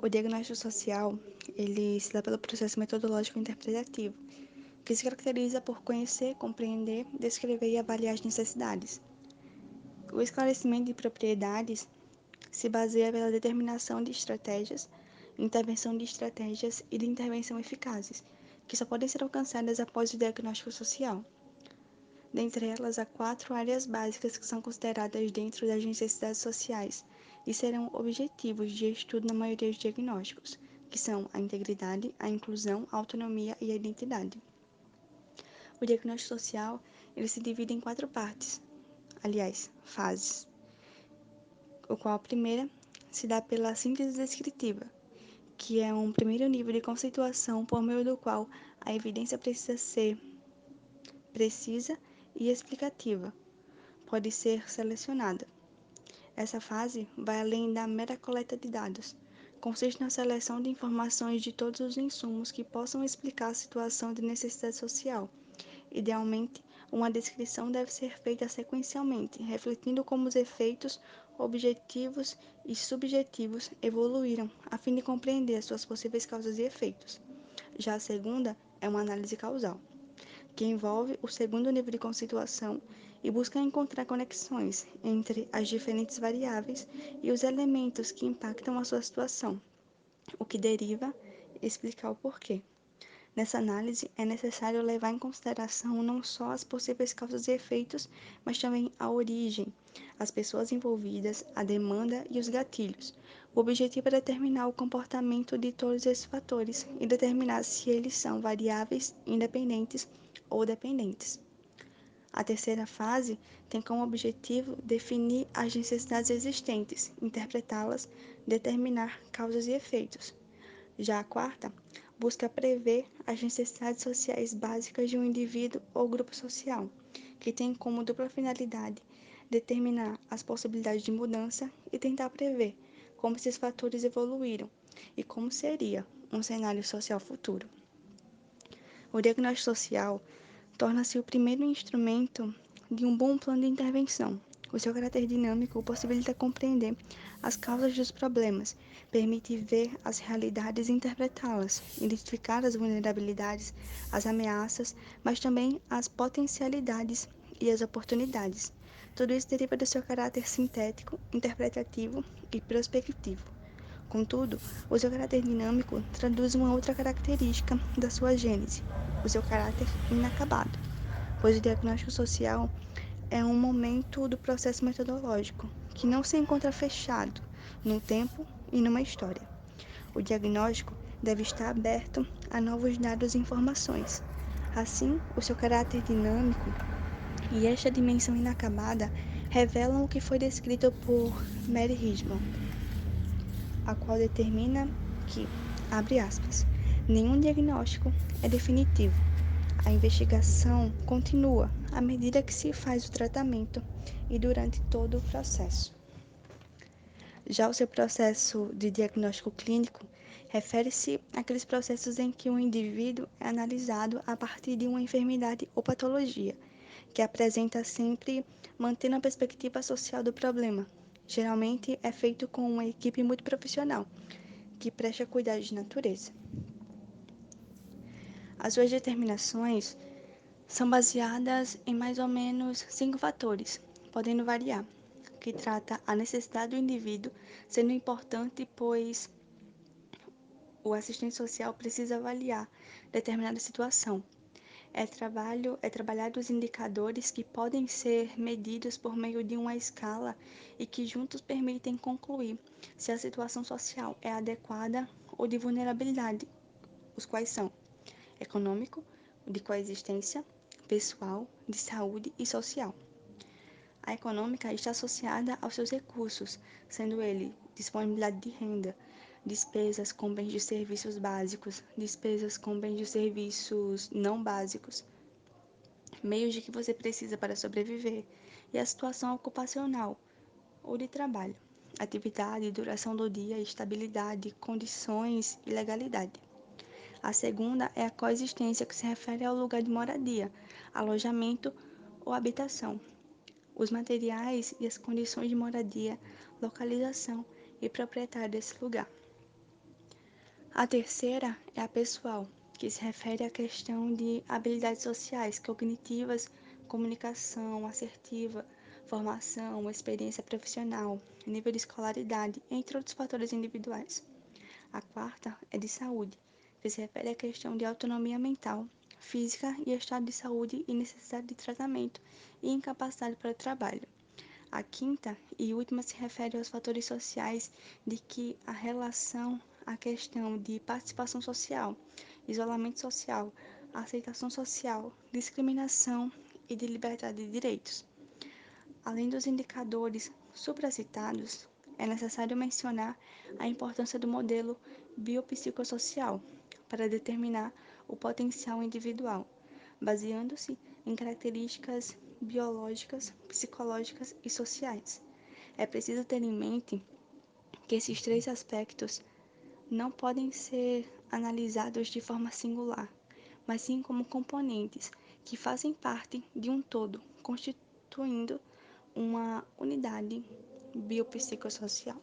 O diagnóstico social, ele se dá pelo processo metodológico interpretativo, que se caracteriza por conhecer, compreender, descrever e avaliar as necessidades. O esclarecimento de propriedades se baseia pela determinação de estratégias, intervenção de estratégias e de intervenção eficazes, que só podem ser alcançadas após o diagnóstico social. Dentre elas, há 4 áreas básicas que são consideradas dentro das necessidades sociais e serão objetivos de estudo na maioria dos diagnósticos, que são a integridade, a inclusão, a autonomia e a identidade. O diagnóstico social ele se divide em 4 partes, aliás, fases, o qual a primeira se dá pela síntese descritiva, que é um primeiro nível de conceituação por meio do qual a evidência precisa ser precisa e explicativa, pode ser selecionada. Essa fase vai além da mera coleta de dados. Consiste na seleção de informações de todos os insumos que possam explicar a situação de necessidade social. Idealmente, uma descrição deve ser feita sequencialmente, refletindo como os efeitos, objetivos e subjetivos evoluíram, a fim de compreender as suas possíveis causas e efeitos. Já a segunda é uma análise causal, que envolve o segundo nível de conceituação e busca encontrar conexões entre as diferentes variáveis e os elementos que impactam a sua situação, o que deriva explicar o porquê. Nessa análise, é necessário levar em consideração não só as possíveis causas e efeitos, mas também a origem, as pessoas envolvidas, a demanda e os gatilhos. O objetivo é determinar o comportamento de todos esses fatores e determinar se eles são variáveis, independentes ou dependentes. A terceira fase tem como objetivo definir as necessidades existentes, interpretá-las, determinar causas e efeitos. Já a quarta busca prever as necessidades sociais básicas de um indivíduo ou grupo social, que tem como dupla finalidade determinar as possibilidades de mudança e tentar prever como esses fatores evoluíram e como seria um cenário social futuro. O diagnóstico social torna-se o primeiro instrumento de um bom plano de intervenção. O seu caráter dinâmico possibilita compreender as causas dos problemas, permite ver as realidades e interpretá-las, identificar as vulnerabilidades, as ameaças, mas também as potencialidades e as oportunidades. Tudo isso deriva do seu caráter sintético, interpretativo e prospectivo. Contudo, o seu caráter dinâmico traduz uma outra característica da sua gênese, o seu caráter inacabado, pois o diagnóstico social é um momento do processo metodológico que não se encontra fechado no tempo e numa história. O diagnóstico deve estar aberto a novos dados e informações. Assim, o seu caráter dinâmico e esta dimensão inacabada revelam o que foi descrito por Mary Richmond, a qual determina que, abre aspas, nenhum diagnóstico é definitivo. A investigação continua à medida que se faz o tratamento e durante todo o processo. Já o seu processo de diagnóstico clínico refere-se àqueles processos em que um indivíduo é analisado a partir de uma enfermidade ou patologia, que apresenta sempre mantendo a perspectiva social do problema. Geralmente é feito com uma equipe muito profissional, que presta cuidados de natureza. As suas determinações são baseadas em mais ou menos 5 fatores, podendo variar, que trata a necessidade do indivíduo sendo importante, pois o assistente social precisa avaliar determinada situação. É trabalhar os indicadores que podem ser medidos por meio de uma escala e que juntos permitem concluir se a situação social é adequada ou de vulnerabilidade, os quais são econômico, de coexistência, pessoal, de saúde e social. A econômica está associada aos seus recursos, sendo ele disponibilidade de renda, despesas com bens de serviços básicos, despesas com bens de serviços não básicos, meios de que você precisa para sobreviver, e a situação ocupacional ou de trabalho, atividade, duração do dia, estabilidade, condições e legalidade. A segunda é a coexistência, que se refere ao lugar de moradia, alojamento ou habitação, os materiais e as condições de moradia, localização e proprietário desse lugar. A terceira é a pessoal, que se refere à questão de habilidades sociais, cognitivas, comunicação assertiva, formação, experiência profissional, nível de escolaridade, entre outros fatores individuais. A quarta é de saúde, que se refere à questão de autonomia mental, física e estado de saúde e necessidade de tratamento e incapacidade para o trabalho. A quinta e última se refere aos fatores sociais de que a relação, a questão de participação social, isolamento social, aceitação social, discriminação e de liberdade de direitos. Além dos indicadores supracitados, é necessário mencionar a importância do modelo biopsicossocial para determinar o potencial individual, baseando-se em características biológicas, psicológicas e sociais. É preciso ter em mente que esses três aspectos não podem ser analisados de forma singular, mas sim como componentes que fazem parte de um todo, constituindo uma unidade biopsicossocial.